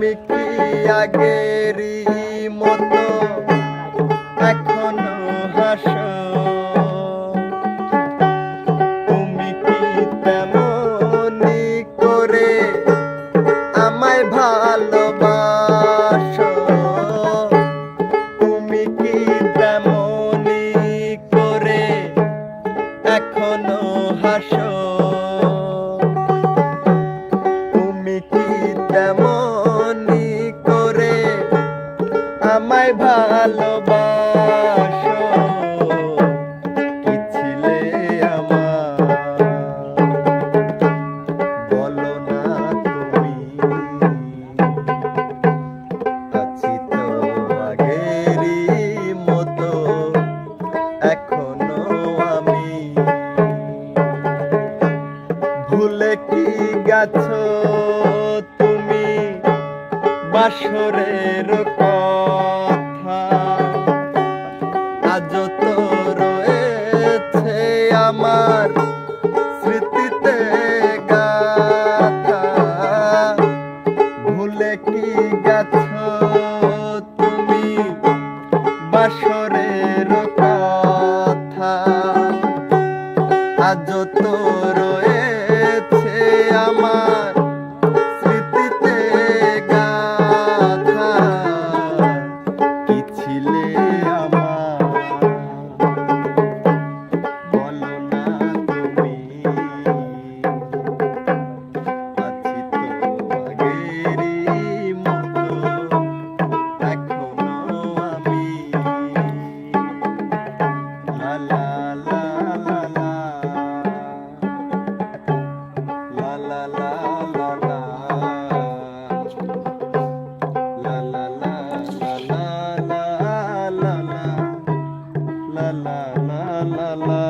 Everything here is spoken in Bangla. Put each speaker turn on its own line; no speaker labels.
তুমি কি আগেরই মতো এখনো হাসো? তুমি কি তেমনি করে আমায় ভালোবাসো? তুমি কি তেমনি করে এখনো হাসো? তুমি কি তেমনি করে আমায় ভালোবাসো? কি ছিলে আমার বলো না তুমি? আছি তো আগেরই মতো এখনো আমি। ভুলে কি গেছো তুমি বাসরের কথা? আজও তো রয়েছে আমার স্মৃতিতে গাথা। ভুলে কি গেছো তুমি বাসরের কথা? আজও তো রয়েছে আমার স্মৃতিতে গাথা। কি ছিলে আমার বলো না তুমি? আছি তো আগেরই মতো এখনো আমি। লা লা লা লা লা লা লা লা লা লা la la la la la la la la la la la la